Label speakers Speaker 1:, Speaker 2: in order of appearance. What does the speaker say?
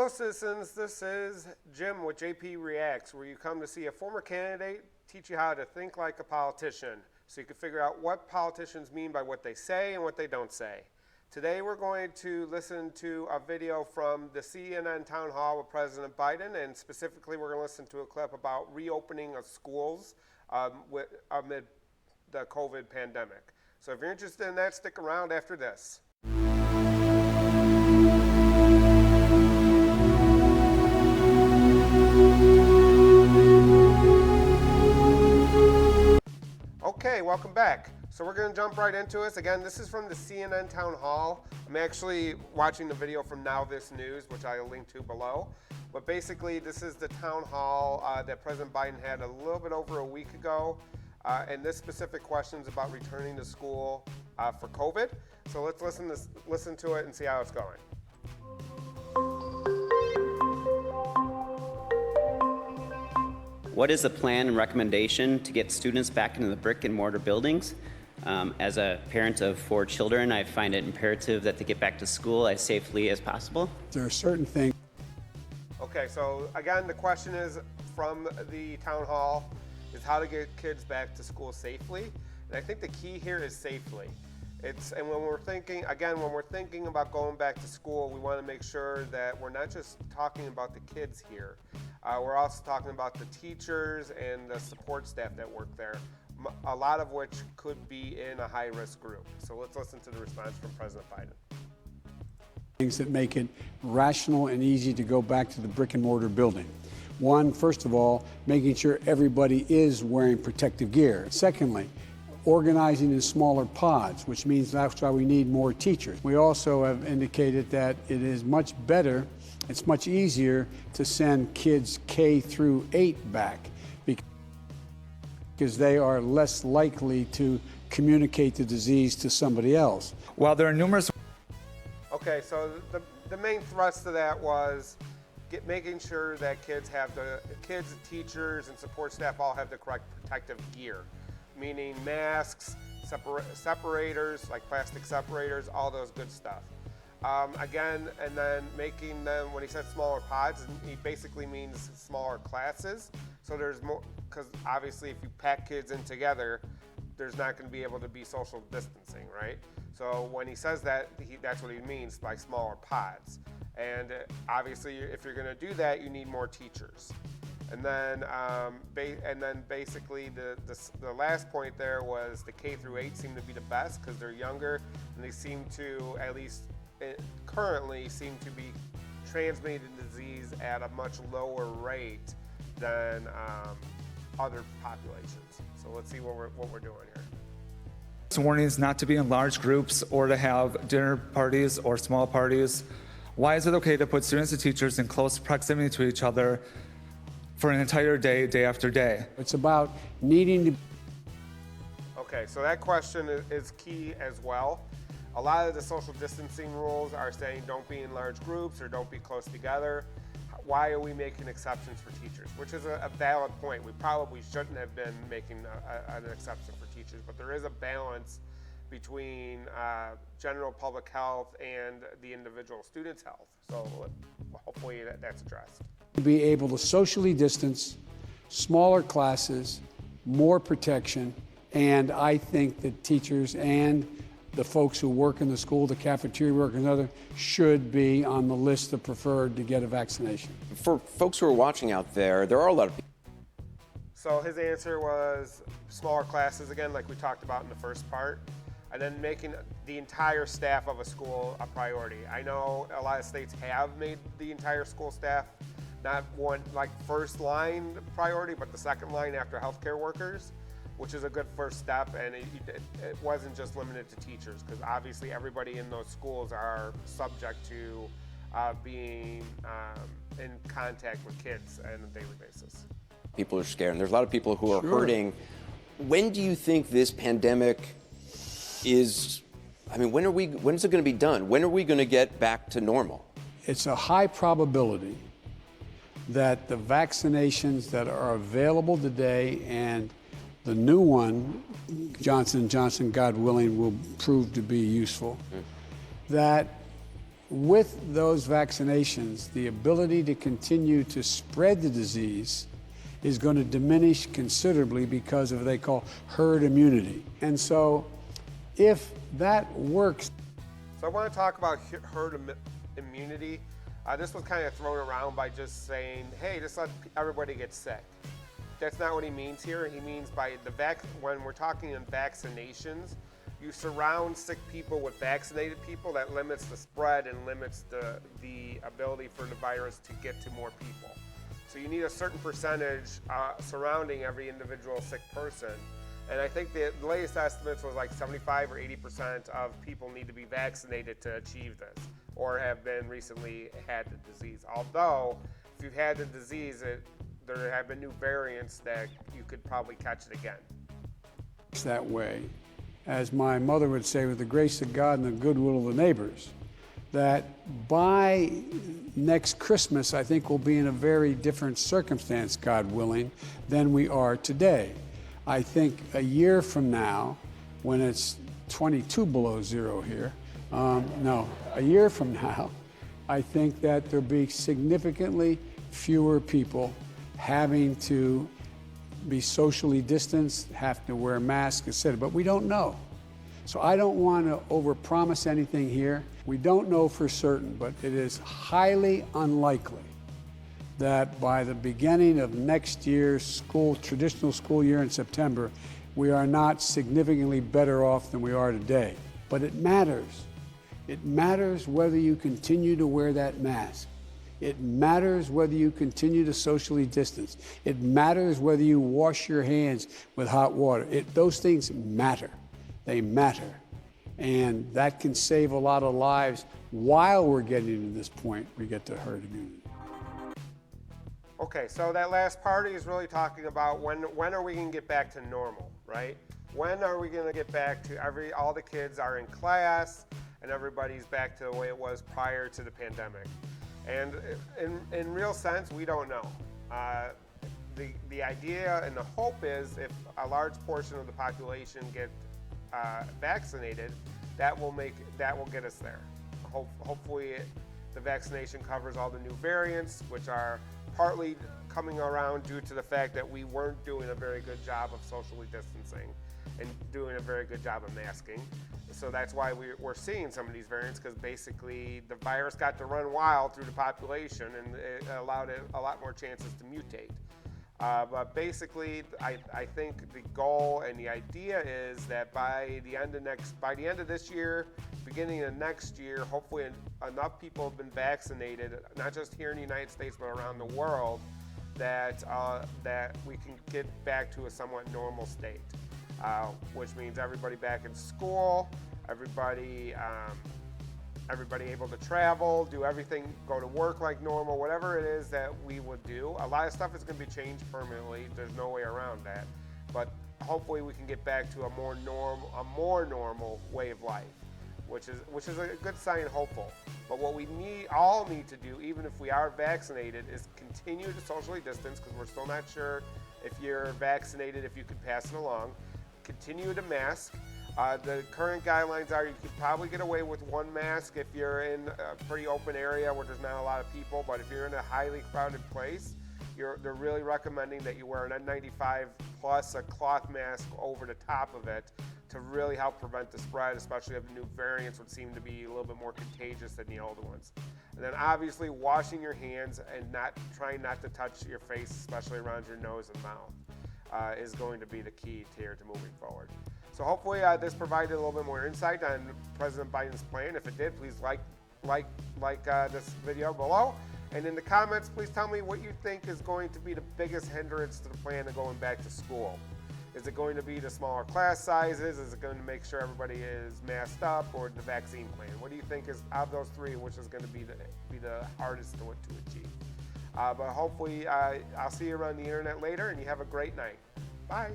Speaker 1: Hello citizens, this is Jim with JP Reacts, where you come to see a former candidate teach you how to think like a politician so you can figure out what politicians mean by what they say and what they don't say. Today we're going to listen to a video from the CNN town hall with President Biden, and specifically we're going to listen to a clip about reopening of schools amid the COVID pandemic. So if you're interested in that, stick around after this. Okay, welcome back. So we're going to jump right into this. Again, this is from the CNN town hall. I'm actually watching the video from Now This News, which I'll link to below. But basically, this is the town hall that President Biden had a little bit over a week ago. And this specific question is about returning to school for COVID. So let's listen to it and see how it's going.
Speaker 2: What is the plan and recommendation to get students back into the brick and mortar buildings? As a parent of 4 children, I find it imperative that they get back to school as safely as possible.
Speaker 3: There are certain things.
Speaker 1: Okay, so again, the question is from the town hall is how to get kids back to school safely. And I think the key here is safely. And when we're thinking about going back to school, we want to make sure that we're not just talking about the kids here. We're also talking about the teachers and the support staff that work there, a lot of which could be in a high-risk group. So let's listen to the response from President Biden.
Speaker 3: Things that make it rational and easy to go back to the brick and mortar building. One, first of all, making sure everybody is wearing protective gear. Secondly, organizing in smaller pods, which means that's why we need more teachers. We also have indicated that it is much better, it's much easier to send kids K through 8 back because they are less likely to communicate the disease to somebody else.
Speaker 4: While there are numerous...
Speaker 1: Okay, so the main thrust of that was making sure that kids, teachers, and support staff all have the correct protective gear, meaning masks, separators, like plastic separators, all those good stuff. Again, and then making them, when he said smaller pods, he basically means smaller classes. So there's more, because obviously if you pack kids in together, there's not going to be able to be social distancing, right? So when he says that, that's what he means by smaller pods. And obviously, if you're going to do that, you need more teachers. And then, basically, the last point there was the K through 8 seem to be the best because they're younger and they seem to, at least currently, seem to be transmitting the disease at a much lower rate than other populations. So let's see what we're doing here.
Speaker 4: Warnings not to be in large groups or to have dinner parties or small parties. Why is it okay to put students and teachers in close proximity to each other for an entire day, day after day?
Speaker 3: It's about needing to...
Speaker 1: Okay, so that question is key as well. A lot of the social distancing rules are saying don't be in large groups or don't be close together. Why are we making exceptions for teachers? Which is a valid point. We probably shouldn't have been making an exception for teachers, but there is a balance between general public health and the individual student's health. So hopefully that's addressed.
Speaker 3: Be able to socially distance, smaller classes, more protection, and I think that teachers and the folks who work in the school, the cafeteria workers and others, should be on the list of preferred to get a vaccination.
Speaker 5: For folks who are watching out there, there are a lot of people.
Speaker 1: So his answer was smaller classes, again, like we talked about in the first part, and then making the entire staff of a school a priority. I know a lot of states have made the entire school staff not one, like first line priority, but the second line after healthcare workers, which is a good first step, and it wasn't just limited to teachers, because obviously everybody in those schools are subject to being in contact with kids on a daily basis.
Speaker 5: People are scared, and there's a lot of people who are hurting. When do you think this pandemic is, when is it going to be done? When are we going to get back to normal?
Speaker 3: It's a high probability that the vaccinations that are available today and the new one, Johnson & Johnson, God willing, will prove to be useful, that with those vaccinations, the ability to continue to spread the disease is going to diminish considerably because of what they call herd immunity. And so if that works.
Speaker 1: So I want to talk about herd immunity. This was kind of thrown around by just saying, hey, just let everybody get sick. That's not what he means here. He means by when we're talking in vaccinations, you surround sick people with vaccinated people. That limits the spread and limits the ability for the virus to get to more people. So you need a certain percentage surrounding every individual sick person. And I think the latest estimates was like 75 or 80% of people need to be vaccinated to achieve this, or have been recently had the disease. Although, if you've had the disease, there have been new variants that you could probably catch it again.
Speaker 3: That way, as my mother would say, with the grace of God and the goodwill of the neighbors, that by next Christmas, I think we'll be in a very different circumstance, God willing, than we are today. I think a year from now, when it's 22 below zero here, a year from now, I think that there'll be significantly fewer people having to be socially distanced, have to wear masks, etc. But we don't know. So I don't want to overpromise anything here. We don't know for certain, but it is highly unlikely that by the beginning of next year's traditional school year in September, we are not significantly better off than we are today. But it matters. It matters whether you continue to wear that mask. It matters whether you continue to socially distance. It matters whether you wash your hands with hot water. Those things matter. They matter. And that can save a lot of lives while we're getting to this point we get to herd immunity.
Speaker 1: Okay, so that last part is really talking about when are we going to get back to normal, right? When are we going to get back to all the kids are in class and everybody's back to the way it was prior to the pandemic? And in real sense, we don't know. The idea and the hope is if a large portion of the population get vaccinated, that will get us there. Hopefully the vaccination covers all the new variants, which are partly coming around due to the fact that we weren't doing a very good job of socially distancing and doing a very good job of masking. So that's why we're seeing some of these variants, because basically the virus got to run wild through the population and it allowed it a lot more chances to mutate. But basically, I think the goal and the idea is that by the end of this year, beginning of next year, hopefully enough people have been vaccinated, not just here in the United States but around the world, that we can get back to a somewhat normal state, which means everybody back in school, everybody able to travel, do everything, go to work like normal, whatever it is that we would do. A lot of stuff is going to be changed permanently. There's no way around that. But hopefully we can get back to a more normal way of life, which is a good sign and hopeful. But what we all need to do, even if we are vaccinated, is continue to socially distance, because we're still not sure if you're vaccinated, if you could pass it along. Continue to mask. The current guidelines are you could probably get away with one mask if you're in a pretty open area where there's not a lot of people, but if you're in a highly crowded place, they're really recommending that you wear an N95 plus a cloth mask over the top of it to really help prevent the spread, especially if the new variants would seem to be a little bit more contagious than the older ones. And then obviously washing your hands and trying not to touch your face, especially around your nose and mouth, is going to be the key to moving forward. So hopefully this provided a little bit more insight on President Biden's plan. If it did, please like this video below. And in the comments, please tell me what you think is going to be the biggest hindrance to the plan of going back to school. Is it going to be the smaller class sizes? Is it going to make sure everybody is masked up, or the vaccine plan? What do you think is, out of those three, which is going to be the hardest to achieve? But hopefully I'll see you around the internet later, and you have a great night. Bye.